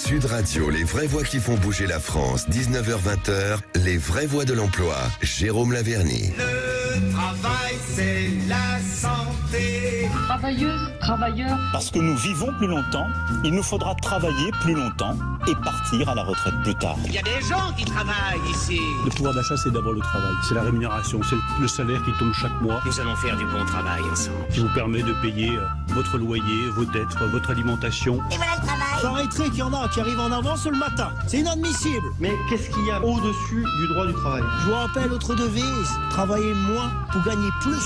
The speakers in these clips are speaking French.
Sud Radio, les vraies voix qui font bouger la France, 19h-20h, les vraies voix de l'emploi. Jérôme Laverny. Le travail, c'est la santé. Travailleuses, travailleurs. Parce que nous vivons plus longtemps, il nous faudra travailler plus longtemps et partir à la retraite plus tard. Il y a des gens qui travaillent ici. Le pouvoir d'achat, c'est d'abord le travail, c'est la rémunération, c'est le salaire qui tombe chaque mois. Nous allons faire du bon travail ensemble. Qui vous permet de payer votre loyer, vos dettes, votre alimentation. Et voilà le travail. J'arrêterai qu'il y en a qui arrivent en avance le matin. C'est inadmissible. Mais qu'est-ce qu'il y a au-dessus du droit du travail? Je vous rappelle notre devise, travailler moins pour gagner plus.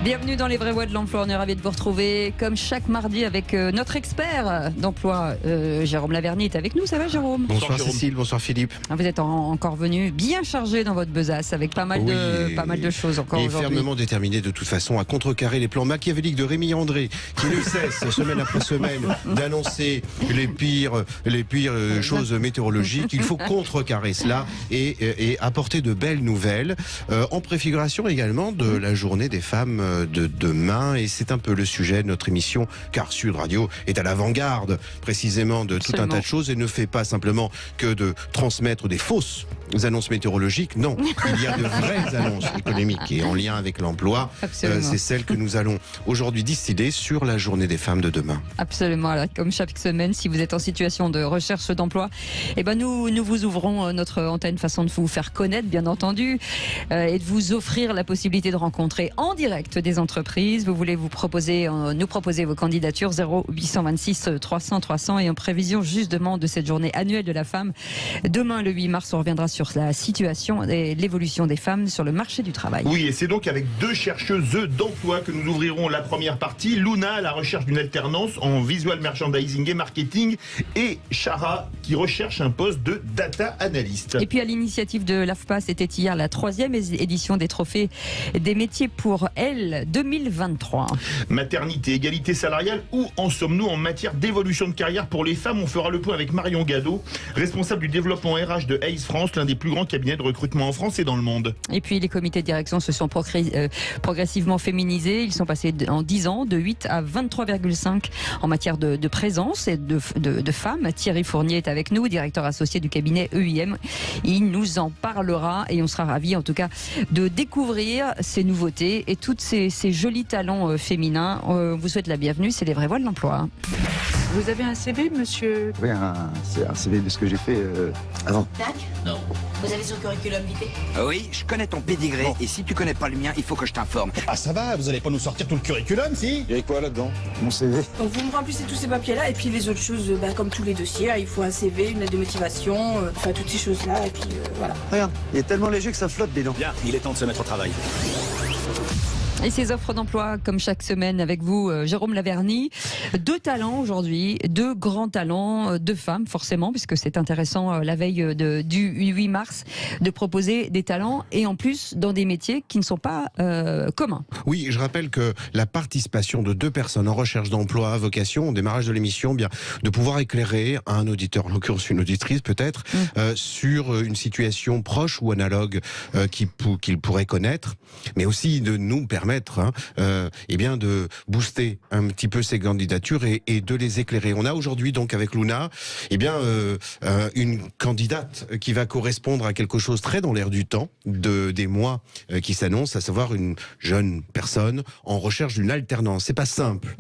Bienvenue dans les vraies voix de l'emploi. On est ravis de vous retrouver comme chaque mardi avec notre expert d'emploi, Jérôme Laverny est avec nous. Ça va, Jérôme? Bonsoir Cécile, bonsoir Philippe. Vous êtes encore venu bien chargé dans votre besace avec pas mal de choses encore aujourd'hui. Et fermement déterminé de toute façon à contrecarrer les plans machiavéliques de Rémi André qui ne cesse semaine après semaine d'annoncer les pires choses météorologiques. Il faut contrecarrer cela et apporter de belles nouvelles en préfiguration également de la journée des femmes de demain, et c'est un peu le sujet de notre émission, car Sud Radio est à l'avant-garde précisément de tout un tas de choses et ne fait pas simplement que de transmettre des fausses annonces météorologiques. Non, il y a de vraies annonces économiques et en lien avec l'emploi. C'est celle que nous allons aujourd'hui distiller sur la journée des femmes de demain. Absolument. Alors, comme chaque semaine, si vous êtes en situation de recherche d'emploi, nous vous ouvrons notre antenne façon de vous faire connaître, bien entendu, et de vous offrir la possibilité de rencontrer en direct des entreprises. Vous voulez nous proposer vos candidatures 0826 300 300 et en prévision justement de cette journée annuelle de la femme. Demain, le 8 mars, on reviendra sur la situation et l'évolution des femmes sur le marché du travail. Oui, et c'est donc avec deux chercheuses d'emploi que nous ouvrirons la première partie. Luna à la recherche d'une alternance en visual merchandising et marketing, et Chara qui recherche un poste de data analyst. Et puis à l'initiative de l'AFPA, c'était hier la 3e édition des trophées des métiers pour elle 2023. Maternité, égalité salariale, où en sommes-nous en matière d'évolution de carrière pour les femmes? On fera le point avec Marion Gadot, responsable du développement RH de Hays France, l'un des plus grands cabinets de recrutement en France et dans le monde. Et puis les comités de direction se sont progressivement féminisés. Ils sont passés en 10 ans de 8 à 23,5 en matière de présence et de femmes. Thierry Fournier est avec nous, directeur associé du cabinet EIM. Il nous en parlera et on sera ravis en tout cas de découvrir ces nouveautés et tous ces jolis talents féminins. On vous souhaite la bienvenue, c'est les vraies voix de l'emploi. Vous avez un CV, monsieur? Oui, c'est un CV de ce que j'ai fait avant. Tac? Non. Vous avez son curriculum vitae? Oui, je connais ton pédigré, et si tu connais pas le mien, il faut que je t'informe. Ah ça va, vous allez pas nous sortir tout le curriculum, si? Il y a quoi là-dedans? Mon CV. Donc vous me remplissez tous ces papiers-là, et puis les autres choses, comme tous les dossiers, il faut un CV, une lettre de motivation, toutes ces choses-là, et puis voilà. Regarde, il est tellement léger que ça flotte dedans. Bien, il est temps de se mettre au travail. Et ces offres d'emploi, comme chaque semaine avec vous, Jérôme Laverny. 2 talents aujourd'hui, 2 grands talents, 2 femmes forcément, puisque c'est intéressant la veille du 8 mars de proposer des talents et en plus dans des métiers qui ne sont pas communs. Oui, je rappelle que la participation de 2 personnes en recherche d'emploi à vocation, au démarrage de l'émission, bien de pouvoir éclairer un auditeur, en l'occurrence une auditrice peut-être, sur une situation proche ou analogue qu'il pourrait connaître, mais aussi de nous permettre de booster un petit peu ces candidatures et de les éclairer. On a aujourd'hui donc avec Luna une candidate qui va correspondre à quelque chose très dans l'air du temps des mois qui s'annoncent, à savoir une jeune personne en recherche d'une alternance. C'est pas simple.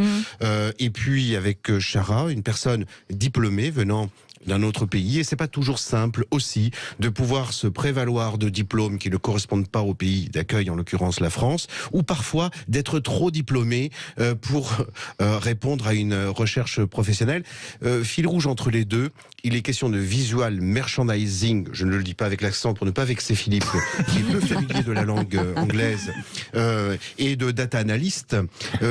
Et puis avec Chara, une personne diplômée venant d'un autre pays, et c'est pas toujours simple aussi de pouvoir se prévaloir de diplômes qui ne correspondent pas au pays d'accueil, en l'occurrence la France, ou parfois d'être trop diplômé pour répondre à une recherche professionnelle. Fil rouge entre les deux, il est question de visual merchandising, je ne le dis pas avec l'accent pour ne pas vexer Philippe, qui est peu familier de la langue anglaise, et de data analyst.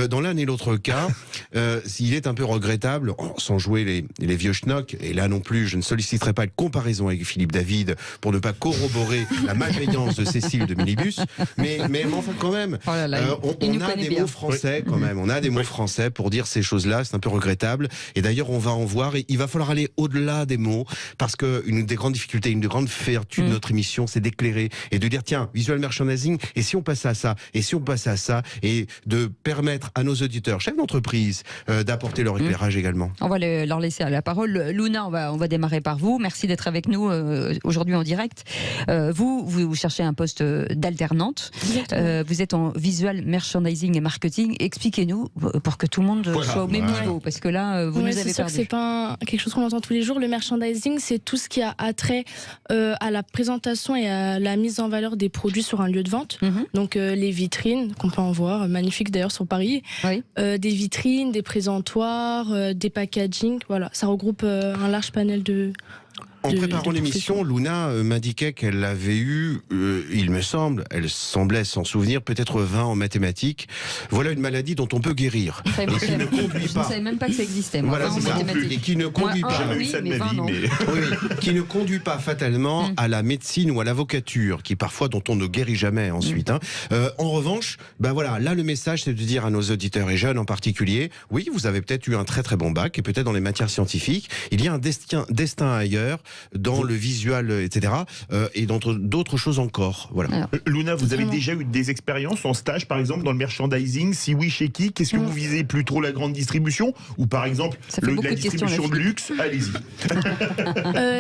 Dans l'un et l'autre cas, il est un peu regrettable, sans jouer les vieux schnocks, et là non plus, je ne solliciterai pas de comparaison avec Philippe David pour ne pas corroborer la malveillance de Cécile de Minibus, mais enfin quand même, on a des mots français quand même, on a des mots français pour dire ces choses-là, c'est un peu regrettable, et d'ailleurs on va en voir, et il va falloir aller au-delà des mots, parce que une des grandes difficultés, une des grandes vertus de notre émission, c'est d'éclairer, et de dire tiens, visual merchandising, et si on passait à ça, et si on passait à ça, et de permettre à nos auditeurs, chefs d'entreprise, d'apporter leur éclairage également. On va leur laisser la parole. Luna, on va démarrer par vous. Merci d'être avec nous aujourd'hui en direct. Vous cherchez un poste d'alternante. Vous êtes en visual merchandising et marketing. Expliquez-nous pour que tout le monde soit au même niveau, parce que là, vous nous avez perdu. C'est pas quelque chose qu'on entend tous les jours. Le merchandising, c'est tout ce qui a attrait à la présentation et à la mise en valeur des produits sur un lieu de vente. Donc les vitrines, qu'on peut en voir, magnifiques d'ailleurs sur Paris, des vitrines, des présentoirs, des packaging, voilà, ça regroupe un large panel de... En préparant l'émission, Luna m'indiquait qu'elle avait eu, il me semble, elle semblait s'en souvenir, peut-être 20 en mathématiques. Voilà une maladie dont on peut guérir. Je ne savais même pas que ça existait. Moi, voilà, c'est ça. Et qui ne conduit pas, qui ne conduit pas fatalement à la médecine ou à l'avocature, qui parfois dont on ne guérit jamais ensuite. En revanche, voilà, là le message c'est de dire à nos auditeurs et jeunes en particulier, oui, vous avez peut-être eu un très très bon bac et peut-être dans les matières scientifiques, il y a un destin ailleurs. Dans le visual, etc. Et dans d'autres choses encore. Voilà. Luna, vous avez déjà eu des expériences en stage, par exemple, dans le merchandising? Si oui, chez qui? Qu'est-ce que vous visez? Plutôt la grande distribution? Ou par exemple, la distribution de luxe? Allez-y.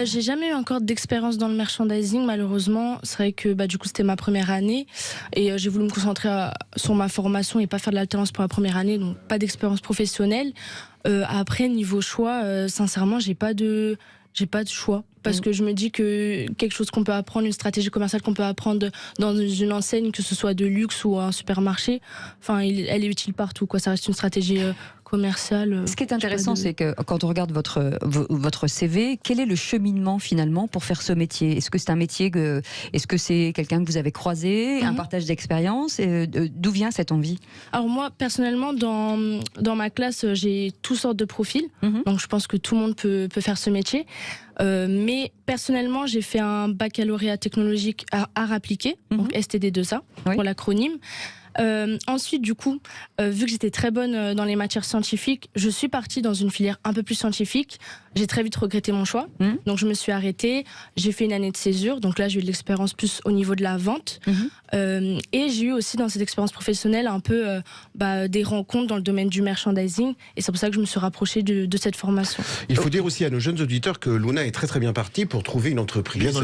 J'ai jamais eu encore d'expérience dans le merchandising, malheureusement. C'est vrai que du coup, c'était ma première année. Et j'ai voulu me concentrer sur ma formation et pas faire de l'alternance pour la première année. Donc, pas d'expérience professionnelle. Après, niveau choix, sincèrement, j'ai pas de choix, parce que je me dis que quelque chose qu'on peut apprendre, une stratégie commerciale qu'on peut apprendre dans une enseigne, que ce soit de luxe ou un supermarché, elle est utile partout, quoi. Ça reste une stratégie commerciale. Ce qui est intéressant, c'est que quand on regarde votre CV, quel est le cheminement finalement pour faire ce métier? Est-ce que c'est un métier est-ce que c'est quelqu'un que vous avez croisé, un partage d'expérience? D'où vient cette envie? Alors moi, personnellement, dans ma classe, j'ai toutes sortes de profils, donc je pense que tout le monde peut faire ce métier. Mais personnellement, j'ai fait un baccalauréat technologique art appliqué, donc STD2A pour l'acronyme. Ensuite, du coup, vu que j'étais très bonne dans les matières scientifiques, je suis partie dans une filière un peu plus scientifique. J'ai très vite regretté mon choix, donc je me suis arrêtée. J'ai fait une année de césure, donc là j'ai eu de l'expérience plus au niveau de la vente. Et j'ai eu aussi dans cette expérience professionnelle un peu des rencontres dans le domaine du merchandising, et c'est pour ça que je me suis rapprochée de cette formation. Il faut dire aussi à nos jeunes auditeurs que Luna est très très bien partie pour trouver une entreprise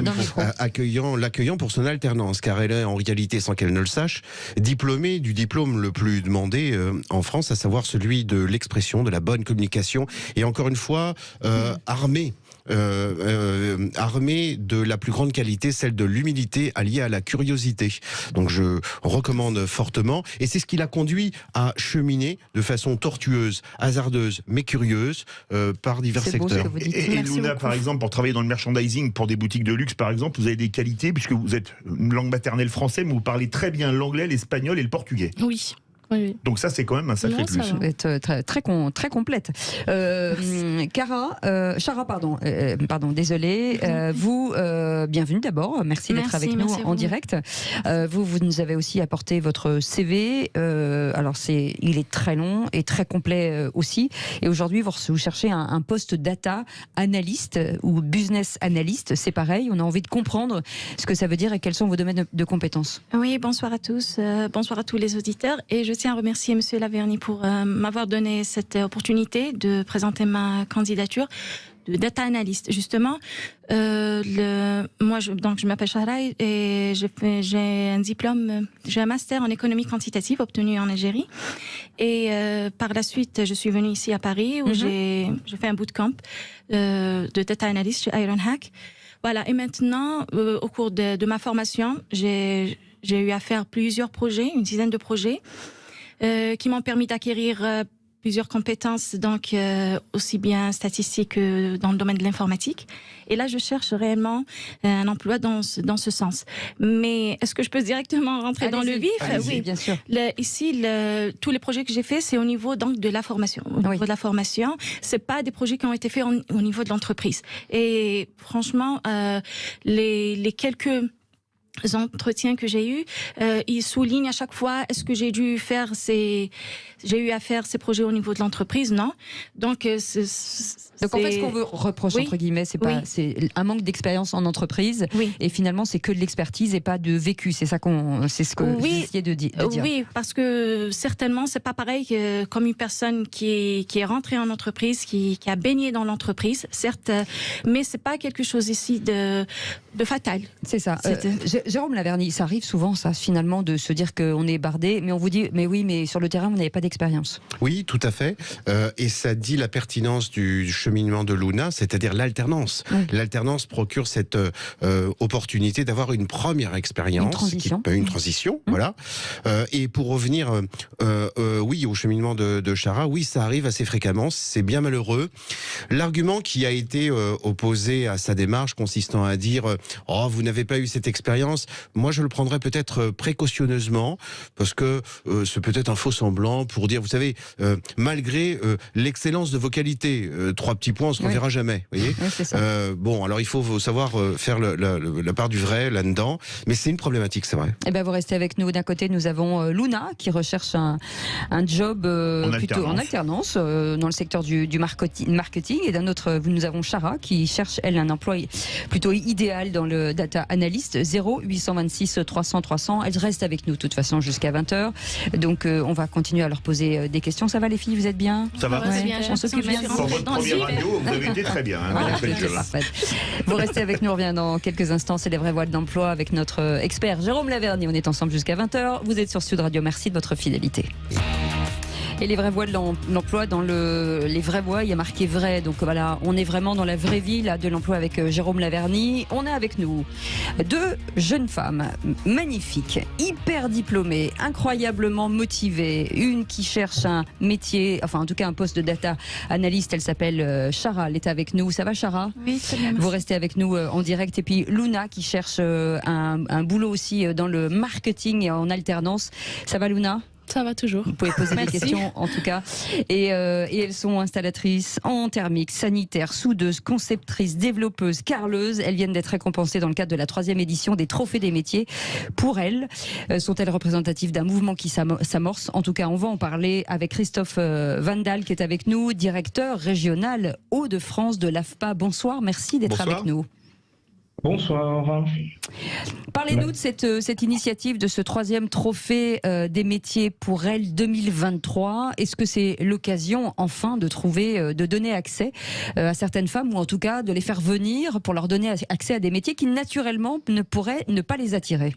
l'accueillant pour son alternance, car elle est en réalité, sans qu'elle ne le sache, diplômée du diplôme le plus demandé en France, à savoir celui de l'expression, de la bonne communication, et encore une fois armée de la plus grande qualité, celle de l'humilité alliée à la curiosité. Donc je recommande fortement, et c'est ce qui l'a conduit à cheminer de façon tortueuse, hasardeuse, mais curieuse par divers secteurs. Et Luna, par exemple, pour travailler dans le merchandising, pour des boutiques de luxe par exemple, vous avez des qualités, puisque vous êtes une langue maternelle française, mais vous parlez très bien l'anglais, l'espagnol et le portugais. Oui. Oui. Donc ça, c'est quand même un sacré plus. Ça va être très complète. Chara, désolée. Vous, bienvenue d'abord. Merci d'être avec nous en direct. Vous nous avez aussi apporté votre CV. Alors il est très long et très complet aussi. Et aujourd'hui, vous cherchez un poste data analyst ou business analyst. C'est pareil. On a envie de comprendre ce que ça veut dire et quels sont vos domaines de compétences. Oui, bonsoir à tous. Bonsoir à tous les auditeurs. Et je tiens à remercier Monsieur Laverny pour m'avoir donné cette opportunité de présenter ma candidature de data analyst. Justement, moi, je m'appelle Chara et j'ai un diplôme, j'ai un master en économie quantitative obtenu en Algérie. Et par la suite, je suis venue ici à Paris où j'ai fait un bootcamp de data analyst chez Ironhack. Voilà. Et maintenant, au cours de ma formation, j'ai eu à faire plusieurs projets, une dizaine de projets, qui m'ont permis d'acquérir plusieurs compétences, donc aussi bien statistiques que dans le domaine de l'informatique. Et là, je cherche réellement un emploi dans ce sens. Mais est-ce que je peux directement rentrer dans le vif? Oui, bien sûr. Ici, tous les projets que j'ai faits, c'est au niveau donc de la formation. Au niveau de la formation, c'est pas des projets qui ont été faits au niveau de l'entreprise. Et franchement, les quelques entretiens que j'ai eus, ils soulignent à chaque fois, est-ce que j'ai eu à faire ces projets au niveau de l'entreprise? Non. Donc en fait, ce qu'on veut reprocher, entre guillemets, c'est un manque d'expérience en entreprise. Oui. Et finalement, c'est que de l'expertise et pas de vécu. C'est ce que vous essayez de dire. Oui, parce que certainement, c'est pas pareil que comme une personne qui est rentrée en entreprise, qui a baigné dans l'entreprise, certes, mais c'est pas quelque chose ici de fatal. C'est ça. Jérôme Laverny, ça arrive souvent, ça, finalement, de se dire qu'on est bardé, mais on vous dit, mais oui, mais sur le terrain, vous n'avez pas d'expérience. Oui, tout à fait. Et ça dit la pertinence du cheminement de Luna, c'est-à-dire l'alternance. Oui. L'alternance procure cette opportunité d'avoir une première expérience. Une transition. Voilà. Et pour revenir, au cheminement de Chara, oui, ça arrive assez fréquemment, c'est bien malheureux. L'argument qui a été opposé à sa démarche consistant à dire « Oh, vous n'avez pas eu cette expérience », moi je le prendrais peut-être précautionneusement, parce que c'est peut-être un faux semblant pour dire, vous savez, malgré l'excellence de vos qualités, 3 petits points, on se reverra jamais. Vous voyez, c'est ça. Bon, alors il faut savoir faire la part du vrai là-dedans, mais c'est une problématique, c'est vrai. Eh ben, vous restez avec nous. D'un côté, nous avons Luna qui recherche un job plutôt en alternance dans le secteur du marketing, et d'un autre, nous avons Chara qui cherche, elle, un emploi plutôt idéal dans le data analyst. 0826 300 300. Elle reste avec nous de toute façon jusqu'à 20h. Donc on va continuer à leur poser des questions. Ça va les filles, vous êtes bien? Ça va. Bien, on s'occupe bien. Pour votre première radio, vous avez été très bien. Voilà, vous restez avec nous, on revient dans quelques instants. C'est les vraies voix de l'emploi avec notre expert Jérôme Laverny. On est ensemble jusqu'à 20h. Vous êtes sur Sud Radio. Merci de votre fidélité. Et les vraies voies de l'emploi, dans les vraies voies, il y a marqué vrai. Donc voilà, on est vraiment dans la vraie vie là, de l'emploi avec Jérôme Laverny. On a avec nous 2 jeunes femmes magnifiques, hyper diplômées, incroyablement motivées. Une qui cherche un métier, enfin en tout cas un poste de data analyst. Elle s'appelle Chara. Elle est avec nous. Ça va, Chara? Oui, très bien. Vous restez avec nous en direct. Et puis Luna qui cherche un boulot aussi dans le marketing et en alternance. Ça va, Luna? Ça va toujours. Vous pouvez poser des questions en tout cas. Et elles sont installatrices en thermique, sanitaire, soudeuses, conceptrices, développeuses, carreleuses. Elles viennent d'être récompensées dans le cadre de la 3e édition des Trophées des métiers. Pour elles, sont-elles représentatives d'un mouvement qui s'amorce? En tout cas, on va en parler avec Christophe Vandal qui est avec nous, directeur régional Hauts-de-France de l'AFPA. Bonsoir, merci d'être avec nous. Bonsoir. Parlez-nous de cette initiative, de ce 3e trophée des métiers pour elle 2023. Est-ce que c'est l'occasion enfin de donner accès à certaines femmes, ou en tout cas de les faire venir pour leur donner accès à des métiers qui naturellement ne pourraient ne pas les attirer?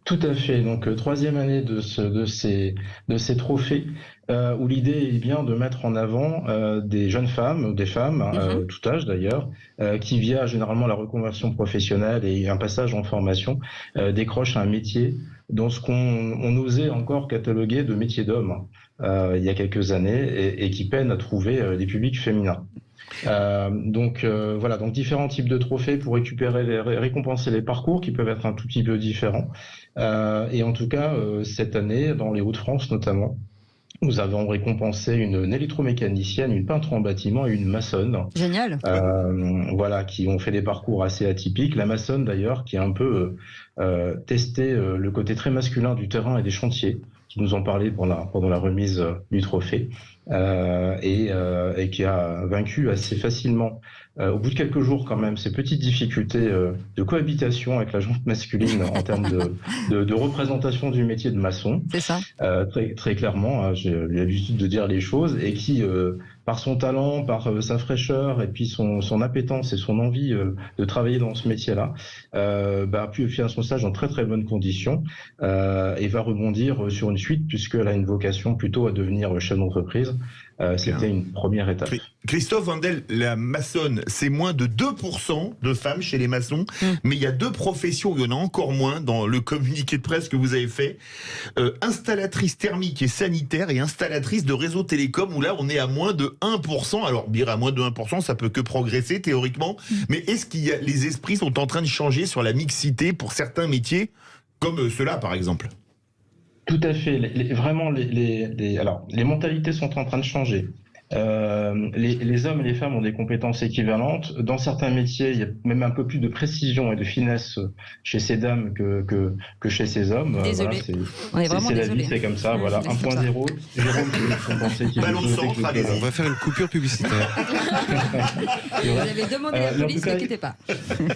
Tout à fait. Donc 3e année de ces trophées, où l'idée est bien de mettre en avant des jeunes femmes, des femmes, tout âge d'ailleurs, qui via généralement la reconversion professionnelle et un passage en formation, décrochent un métier dans ce qu'on osait encore cataloguer de métier d'homme il y a quelques années, et qui peinent à trouver des publics féminins. Donc différents types de trophées pour récompenser les parcours qui peuvent être un tout petit peu différents. Et en tout cas, cette année, dans les Hauts-de-France notamment, nous avons récompensé une électromécanicienne, une peintre en bâtiment et une maçonne. Génial. Qui ont fait des parcours assez atypiques. La maçonne d'ailleurs, qui a un peu testé le côté très masculin du terrain et des chantiers, qui nous en parlait pendant la remise du trophée, et qui a vaincu assez facilement, au bout de quelques jours quand même, ces petites difficultés de cohabitation avec la jante masculine en termes de représentation du métier de maçon. C'est ça. Très, très clairement, j'ai l'habitude de dire les choses, et qui, par son talent, par sa fraîcheur, et puis son appétence et son envie de travailler dans ce métier-là, a pu faire son stage dans très très bonnes conditions, et va rebondir sur une suite, puisqu'elle a une vocation plutôt à devenir chef d'entreprise, C'était une première étape. Christophe Vandel, la maçonne, c'est moins de 2% de femmes chez les maçons, mais il y a 2 professions où il y en a encore moins dans le communiqué de presse que vous avez fait. Installatrice thermique et sanitaire et installatrice de réseau télécom, où là on est à moins de 1%. Alors dire à moins de 1%, ça peut que progresser théoriquement, mais est-ce qu'il y a, les esprits sont en train de changer sur la mixité pour certains métiers, comme ceux-là par exemple? Tout à fait. Vraiment, les mentalités sont en train de changer. Les hommes et les femmes ont des compétences équivalentes. Dans certains métiers, il y a même un peu plus de précision et de finesse chez ces dames que chez ces hommes. Désolé. On est vraiment c'est la désolé. vie, c'est comme ça. Voilà, 1.0. Jérôme, vous pensez qu'il On va faire une coupure publicitaire. Vous avez demandé à la police, ne quittez pas.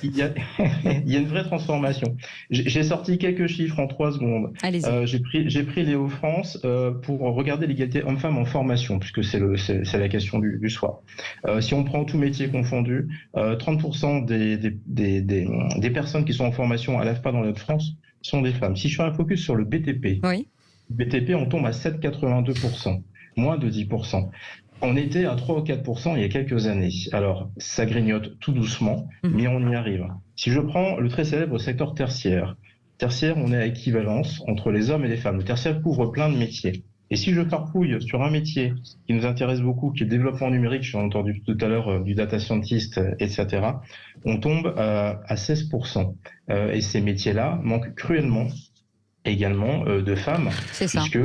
Il y a une vraie transformation. J'ai sorti quelques chiffres en 3 secondes. J'ai pris Léo France pour regarder l'égalité homme-femme en formation, puisque c'est la question du soir. Si on prend tout métier confondu, 30% des personnes qui sont en formation à l'AFPA dans l'Hauts-de-France sont des femmes. Si je fais un focus sur le BTP, BTP, on tombe à 7,82%, moins de 10%. On était à 3 ou 4% il y a quelques années. Alors, ça grignote tout doucement, mais on y arrive. Si je prends le très célèbre secteur tertiaire, on est à équivalence entre les hommes et les femmes. Le tertiaire couvre plein de métiers. Et si je farfouille sur un métier qui nous intéresse beaucoup, qui est le développement numérique, j'ai entendu tout à l'heure du data scientist, etc., on tombe à 16%. Et ces métiers-là manquent cruellement également de femmes, puisque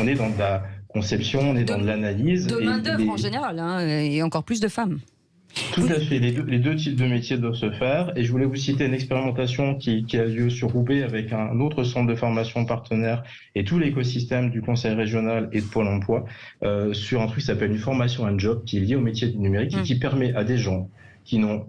on est dans de la conception, on est dans de l'analyse. De main-d'œuvre en général, et encore plus de femmes. Tout à fait, les deux types de métiers doivent se faire, et je voulais vous citer une expérimentation qui a lieu sur Roubaix avec un autre centre de formation partenaire et tout l'écosystème du Conseil régional et de Pôle emploi sur un truc qui s'appelle une formation un job qui est lié au métier du numérique et qui permet à des gens qui n'ont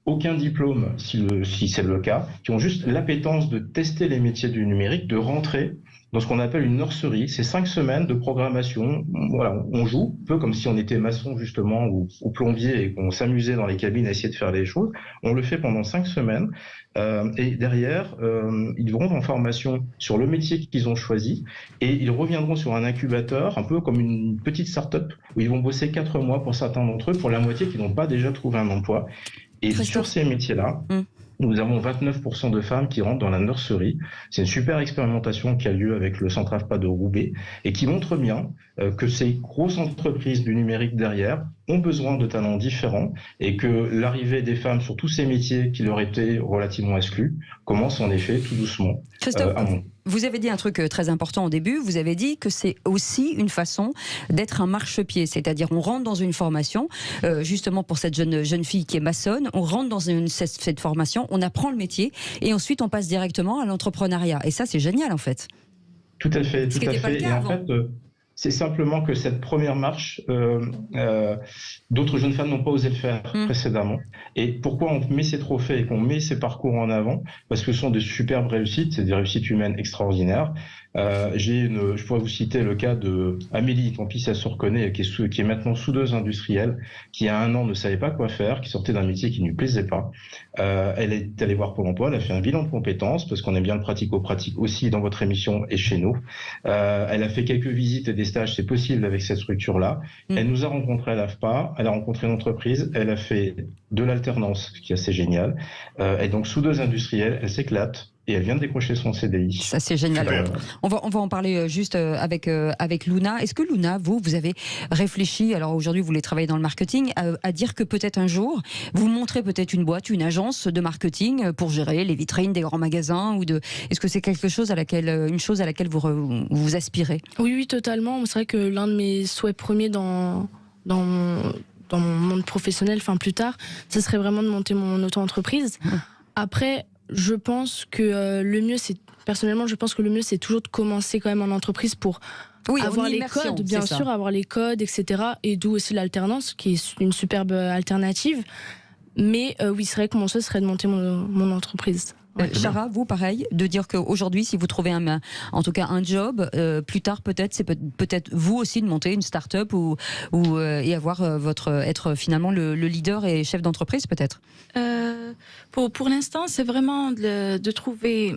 aucun diplôme, si c'est le cas, qui ont juste l'appétence de tester les métiers du numérique, de rentrer dans ce qu'on appelle une nurserie. C'est 5 semaines de programmation. Voilà, on joue, un peu comme si on était maçon justement ou plombier et qu'on s'amusait dans les cabines à essayer de faire les choses. On le fait pendant 5 semaines. Et derrière, ils vont en formation sur le métier qu'ils ont choisi et ils reviendront sur un incubateur, un peu comme une petite start-up, où ils vont bosser 4 mois pour certains d'entre eux, pour la moitié qui n'ont pas déjà trouvé un emploi. Et sur ces métiers-là, nous avons 29% de femmes qui rentrent dans la nurserie. C'est une super expérimentation qui a lieu avec le centre AFPA de Roubaix et qui montre bien que ces grosses entreprises du numérique derrière ont besoin de talents différents et que l'arrivée des femmes sur tous ces métiers qui leur étaient relativement exclus commence en effet tout doucement à monter. Vous avez dit un truc très important au début, vous avez dit que c'est aussi une façon d'être un marchepied, c'est-à-dire on rentre dans une formation, justement pour cette jeune fille qui est maçonne, on rentre dans cette formation, on apprend le métier et ensuite on passe directement à l'entrepreneuriat. Et ça c'est génial en fait. Tout à fait, tout à fait. Et en fait, c'est simplement que cette première marche, d'autres jeunes femmes n'ont pas osé le faire précédemment. Et pourquoi on met ces trophées et qu'on met ces parcours en avant? Parce que ce sont des superbes réussites, c'est des réussites humaines extraordinaires. Je pourrais vous citer le cas de Amélie, tant pis ça se reconnaît, qui est maintenant soudeuse industrielle, qui il y a 1 an ne savait pas quoi faire, qui sortait d'un métier qui ne lui plaisait pas. Elle est allée voir Pôle emploi, elle a fait un bilan de compétences, parce qu'on aime bien le pratico-pratique aussi dans votre émission et chez nous. Elle a fait quelques visites et des stages, c'est possible avec cette structure-là. Elle nous a rencontrés à l'AFPA, elle a rencontré une entreprise, elle a fait de l'alternance, ce qui est assez génial. Et donc soudeuse industrielle, elle s'éclate. Et elle vient de décrocher son CDI. Ça, c'est génial. On va en parler juste avec Luna. Est-ce que Luna, vous avez réfléchi, alors aujourd'hui vous voulez travailler dans le marketing, à dire que peut-être un jour, vous montrez peut-être une boîte, une agence de marketing pour gérer les vitrines des grands magasins est-ce que c'est quelque chose une chose à laquelle vous aspirez? Oui, totalement. C'est vrai que l'un de mes souhaits premiers dans mon monde professionnel, plus tard, ce serait vraiment de monter mon auto-entreprise. Après, je pense que le mieux, c'est toujours de commencer quand même en entreprise pour avoir les codes, bien sûr, avoir les codes, etc. Et d'où aussi l'alternance, qui est une superbe alternative. Mais oui, c'est vrai que mon souhait serait de monter mon entreprise. Chara, vous, pareil, de dire qu'aujourd'hui, si vous trouvez en tout cas un job, plus tard peut-être, c'est peut-être vous aussi de monter une start-up et avoir être finalement le leader et chef d'entreprise peut-être. Pour l'instant, c'est vraiment de trouver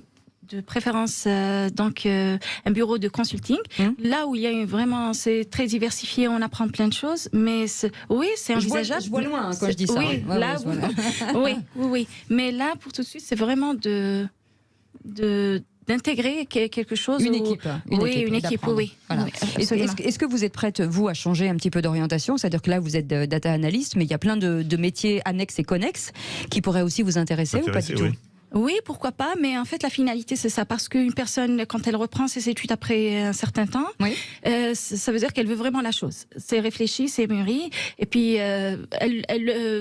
de préférence un bureau de consulting, là où il y a vraiment, c'est très diversifié, on apprend plein de choses, mais oui, c'est envisageable. Je vois loin quand je dis ça. Oui, là, oui. Mais là, pour tout de suite, c'est vraiment d'intégrer quelque chose. Une équipe. Une équipe, oui. Voilà. Est-ce que vous êtes prête, vous, à changer un petit peu d'orientation? C'est-à-dire que là, vous êtes data analyst, mais il y a plein de métiers annexes et connexes qui pourraient aussi vous intéresser ou pas du tout? Oui, pourquoi pas, mais en fait la finalité c'est ça, parce qu'une personne quand elle reprend ses études après un certain temps, ça veut dire qu'elle veut vraiment la chose. C'est réfléchi, c'est mûri, et puis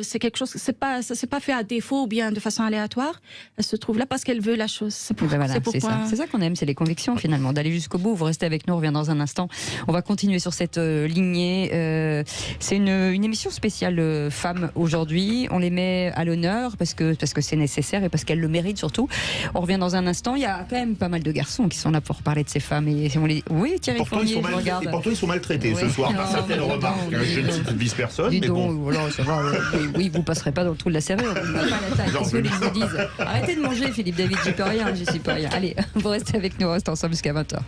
c'est quelque chose, ça s'est pas fait à défaut ou bien de façon aléatoire. Elle se trouve là parce qu'elle veut la chose. C'est ça qu'on aime, c'est les convictions finalement, d'aller jusqu'au bout. Vous restez avec nous, on revient dans un instant. On va continuer sur cette lignée. C'est une émission spéciale femmes aujourd'hui. On les met à l'honneur parce que c'est nécessaire et parce qu'elles le mérite surtout. On revient dans un instant. Il y a quand même pas mal de garçons qui sont là pour parler de ces femmes. Et on les... Oui, Thierry Fournier, je regarde. Et pourtant, ils sont maltraités ce soir par certaines remarques. Je ne cite vice personne. Dis mais donc, bon. voilà, ça va. Oui, vous passerez pas dans le trou de la serrure. Vous n'avez pas la taille. Qu'est-ce que je vous dise? Arrêtez de manger, Philippe David. J'y peux rien. Allez, vous restez avec nous. On reste ensemble jusqu'à 20h.